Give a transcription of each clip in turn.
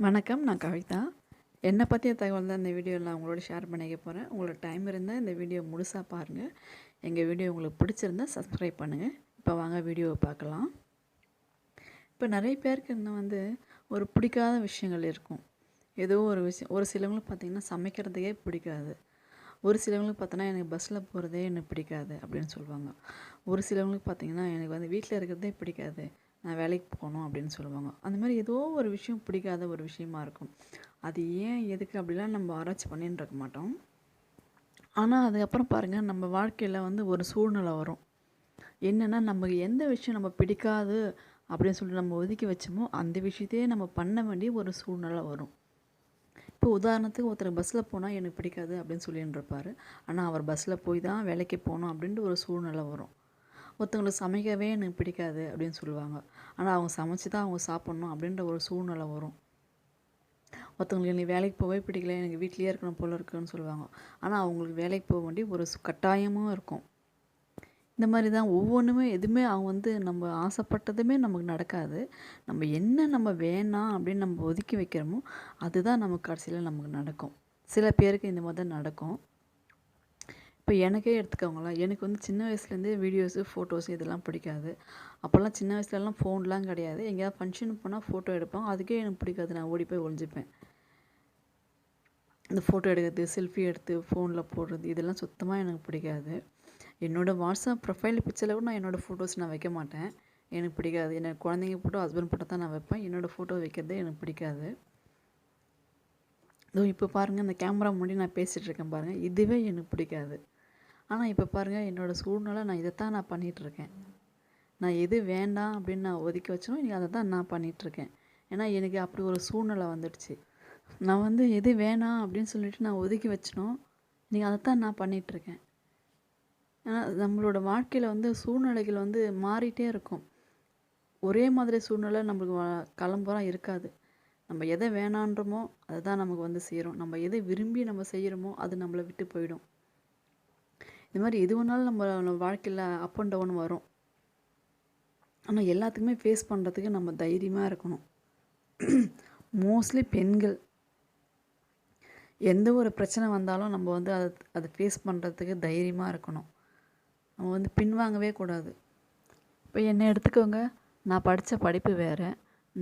வணக்கம். நான் கவிதா. என்னை பற்றிய தகவல் தான் இந்த வீடியோவில் நான் உங்களோட ஷேர் பண்ணிக்க போகிறேன். உங்களுக்கு டைம் இருந்தால் இந்த வீடியோ முழுசாக பாருங்கள். எங்கள் வீடியோ உங்களுக்கு பிடிச்சிருந்தா சப்ஸ்கிரைப் பண்ணுங்கள். இப்போ வாங்க வீடியோவை பார்க்கலாம். இப்போ நிறைய பேருக்கு இன்னும் ஒரு பிடிக்காத விஷயங்கள் இருக்கும். ஏதோ ஒரு விஷயம் ஒரு சிலவங்களுக்கு பார்த்திங்கன்னா சமைக்கிறதுக்கே பிடிக்காது. ஒரு சிலவங்களுக்கு பார்த்தோன்னா எனக்கு பஸ்ஸில் போகிறதே எனக்கு பிடிக்காது அப்படின்னு சொல்லுவாங்க. ஒரு சிலவங்களுக்கு பார்த்திங்கன்னா எனக்கு வீட்டில் இருக்கிறதே பிடிக்காது, நான் வேலைக்கு போகணும் அப்படின்னு சொல்லுவாங்க. அந்த மாதிரி ஏதோ ஒரு விஷயம் பிடிக்காத ஒரு விஷயமா இருக்கும். அது ஏன் எதுக்கு அப்படிலாம் நம்ம ஆராய்ச்சி பண்ணின்னு இருக்க மாட்டோம். ஆனால் அதுக்கப்புறம் பாருங்கள், நம்ம வாழ்க்கையில் ஒரு சூழ்நிலை வரும். என்னென்னா நமக்கு எந்த விஷயம் நம்ம பிடிக்காது அப்படின்னு சொல்லிட்டு நம்ம ஒதுக்கி வச்சோமோ அந்த விஷயத்தையே நம்ம பண்ண வேண்டிய ஒரு சூழ்நிலை வரும். இப்போ உதாரணத்துக்கு ஒருத்தர் பஸ்ஸில் போனால் எனக்கு பிடிக்காது அப்படின்னு சொல்லின்னு இருப்பார். ஆனால் அவர் பஸ்ஸில் போய் தான் வேலைக்கு போகணும் அப்படின்ட்டு ஒரு சூழ்நிலை வரும். ஒருத்தவங்களுக்கு சமைக்கவே எனக்கு பிடிக்காது அப்படின்னு சொல்லுவாங்க. ஆனால் அவங்க சமைச்சு தான் அவங்க சாப்பிட்ணும் அப்படின்ற ஒரு சூழ்நிலை வரும். ஒருத்தவங்களுக்கு எனக்கு வேலைக்கு போகவே பிடிக்கல, எனக்கு வீட்லேயே இருக்கணும் போல இருக்குன்னு சொல்லுவாங்க. ஆனால் அவங்களுக்கு வேலைக்கு போக வேண்டிய ஒரு கட்டாயமும் இருக்கும். இந்த மாதிரி தான் ஒவ்வொன்றுமே எதுவுமே அவங்க நம்ம ஆசைப்பட்டதுமே நமக்கு நடக்காது. நம்ம வேணாம் அப்படின்னு நம்ம ஒதுக்கி வைக்கிறோமோ அதுதான் நமக்கு கடைசியில் நமக்கு நடக்கும். சில பேருக்கு இந்த மாதிரி தான் நடக்கும். இப்போ எனக்கே எடுத்துக்கோங்களேன், எனக்கு சின்ன வயசுலேருந்தே வீடியோஸு ஃபோட்டோஸு இதெல்லாம் பிடிக்காது. அப்போல்லாம் சின்ன வயசுலலாம் ஃபோன்லாம் கிடையாது. எங்கேயாவது ஃபங்க்ஷனுக்கு போனால் ஃபோட்டோ எடுப்பாங்க. அதுக்கே எனக்கு பிடிக்காது, நான் ஓடி போய் ஒளிஞ்சிப்பேன். இந்த ஃபோட்டோ எடுக்கிறது, செல்ஃபி எடுத்து ஃபோனில் போடுறது இதெல்லாம் சுத்தமாக எனக்கு பிடிக்காது. என்னோடய வாட்ஸ்அப் ப்ரொஃபைல் பிக்சரில் கூட நான் என்னோடய ஃபோட்டோஸ் நான் வைக்க மாட்டேன். எனக்கு பிடிக்காது. எனக்கு குழந்தைங்க ஃபோட்டோ, ஹஸ்பண்ட் ஃபோட்டோ தான் நான் வைப்பேன். என்னோடய ஃபோட்டோ வைக்கிறதே எனக்கு பிடிக்காது. இப்போ பாருங்கள், இந்த கேமரா முன்னாடி நான் பேசிகிட்ருக்கேன் பாருங்கள், இதுவே எனக்கு பிடிக்காது. ஆனால் இப்போ பாருங்கள், என்னோடய சூழ்நிலை நான் இதைத்தான் நான் பண்ணிகிட்ருக்கேன். நான் எது வேண்டாம் அப்படின்னு நான் ஒதுக்கி வச்சனோ இன்றைக்கி அதை தான் நான் பண்ணிகிட்ருக்கேன். ஏன்னா எனக்கு அப்படி ஒரு சூழ்நிலை வந்துடுச்சு. நான் எது வேணாம் அப்படின்னு சொல்லிட்டு நான் ஒதுக்கி வச்சனோ இன்றைக்கி அதை தான் நான் பண்ணிகிட்ருக்கேன். ஏன்னா நம்மளோட வாழ்க்கையில் சூழ்நிலைகள் மாறிட்டே இருக்கும். ஒரே மாதிரி சூழ்நிலை நம்மளுக்கு காலம்பூரா இருக்காது. நம்ம எதை வேணான்றமோ அதை தான் நமக்கு சேரும். நம்ம எதை விரும்பி நம்ம செய்கிறோமோ அது நம்மளை விட்டு போயிடும். இந்த மாதிரி எது வேணாலும் நம்ம வாழ்க்கையில் அப் அண்ட் டவுன் வரும். ஆனால் எல்லாத்துக்குமே ஃபேஸ் பண்ணுறதுக்கு நம்ம தைரியமாக இருக்கணும். மோஸ்ட்லி பெண்கள் எந்த ஒரு பிரச்சனை வந்தாலும் நம்ம அதை ஃபேஸ் பண்ணுறதுக்கு தைரியமாக இருக்கணும். நம்ம பின்வாங்கவே கூடாது. இப்போ என்னை எடுத்துக்கோங்க, நான் படித்த படிப்பு வேறு,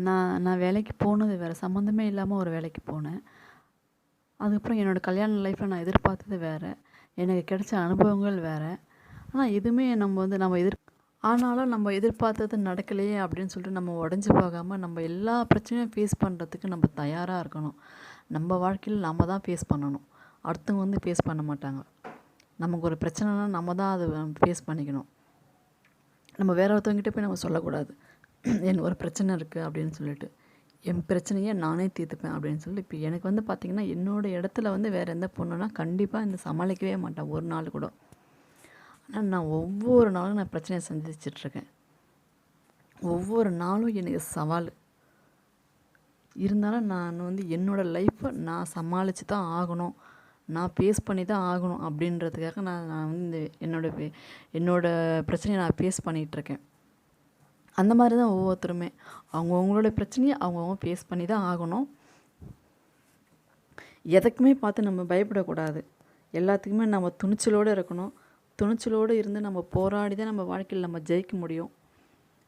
நான் வேலைக்கு போனது வேறு, சம்மந்தமே இல்லாமல் ஒரு வேலைக்கு போனேன். அதுக்கப்புறம் என்னோடய கல்யாண லைஃப்பில் நான் எதிர்பார்த்தது வேறு, எனக்கு கிடைச்ச அனுபவங்கள் வேறு. ஆனால் எதுவுமே ஆனாலும் நம்ம எதிர்பார்த்தது நடக்கலையே அப்படின்னு சொல்லிட்டு நம்ம உடஞ்சி போகாமல் நம்ம எல்லா பிரச்சனையும் ஃபேஸ் பண்ணுறதுக்கு நம்ம தயாராக இருக்கணும். நம்ம வாழ்க்கையில் நம்ம தான் ஃபேஸ் பண்ணணும். அடுத்தவங்க ஃபேஸ் பண்ண மாட்டாங்க. நமக்கு ஒரு பிரச்சனைனா நம்ம தான் அதை ஃபேஸ் பண்ணிக்கணும். நம்ம வேற ஒருத்தவங்ககிட்ட போய் நம்ம சொல்லக்கூடாது, எனக்கு ஒரு பிரச்சனை இருக்குது அப்படின்னு சொல்லிட்டு. என் பிரச்சனையை நானே தீர்த்துப்பேன் அப்படின்னு சொல்லி. இப்போ எனக்கு பார்த்திங்கன்னா என்னோடய இடத்துல வேறு எந்த பொண்ணுன்னா கண்டிப்பாக சமாளிக்கவே மாட்டேன் ஒரு நாள் கூட. ஆனால் நான் ஒவ்வொரு நாளும் நான் பிரச்சனையை சந்திச்சிட்ருக்கேன். ஒவ்வொரு நாளும் எனக்கு சவால் இருந்தாலும் நான் என்னோடய லைஃப்பை நான் சமாளித்து தான் ஆகணும், நான் ஃபேஸ் பண்ணி தான் ஆகணும் அப்படின்றதுக்காக நான் என்னோடய பிரச்சனையை நான் ஃபேஸ் பண்ணிகிட்ருக்கேன். அந்த மாதிரி தான் ஒவ்வொருத்தருமே அவங்கவுங்களோட பிரச்சனையை அவங்கவுங்க ஃபேஸ் பண்ணி தான் ஆகணும். எதுக்குமே பார்த்து நம்ம பயப்படக்கூடாது. எல்லாத்துக்குமே நம்ம துணிச்சலோடு இருக்கணும். துணிச்சலோடு இருந்து நம்ம போராடி தான் நம்ம வாழ்க்கையில் நம்ம ஜெயிக்க முடியும்.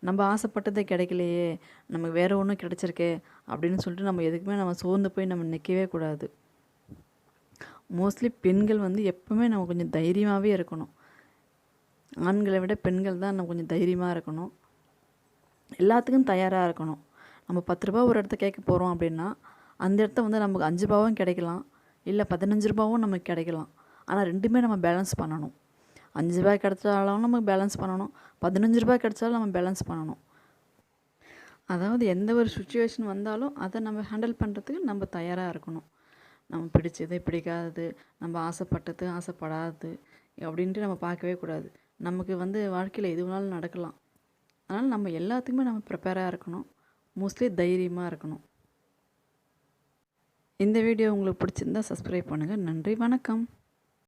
நம்ம ஆசைப்பட்டதே கிடைக்கலையே, நமக்கு வேறு ஒன்றும் கிடச்சிருக்கே அப்படின்னு சொல்லிட்டு நம்ம எதுக்குமே நம்ம சோர்ந்து போய் நம்ம நிற்கவே கூடாது. மோஸ்ட்லி பெண்கள் எப்பவுமே நம்ம கொஞ்சம் தைரியமாகவே இருக்கணும். ஆண்களை விட பெண்கள் தான் நம்ம கொஞ்சம் தைரியமாக இருக்கணும். எல்லாத்துக்கும் தயாராக இருக்கணும். நம்ம 10 ரூபா ஒரு இடத்த கேட்க போகிறோம் அப்படின்னா அந்த இடத்த நமக்கு 5 ரூபாவும் கிடைக்கலாம், இல்லை 15 ரூபாவும் நமக்கு கிடைக்கலாம். ஆனால் ரெண்டுமே நம்ம பேலன்ஸ் பண்ணணும். 5 ரூபாய் கிடைச்சாலும் நம்ம பேலன்ஸ் பண்ணணும், 15 ரூபாய் கிடைச்சாலும் நம்ம பேலன்ஸ் பண்ணணும். அதாவது எந்த ஒரு சுச்சுவேஷன் வந்தாலும் அதை நம்ம ஹேண்டில் பண்ணுறதுக்கு நம்ம தயாராக இருக்கணும். நம்ம பிடிச்சது பிடிக்காதது, நம்ம ஆசைப்பட்டது ஆசைப்படாதது அப்படின்ட்டு நம்ம பார்க்கவே கூடாது. நமக்கு வாழ்க்கையில் எது வேணாலும் நடக்கலாம். அதனால் நம்ம எல்லாத்துக்குமே நம்ம ப்ரிப்பேராக இருக்கணும். மோஸ்ட்லி தைரியமாக இருக்கணும். இந்த வீடியோ உங்களுக்கு பிடிச்சிருந்தால் சப்ஸ்கிரைப் பண்ணுங்கள். நன்றி, வணக்கம்.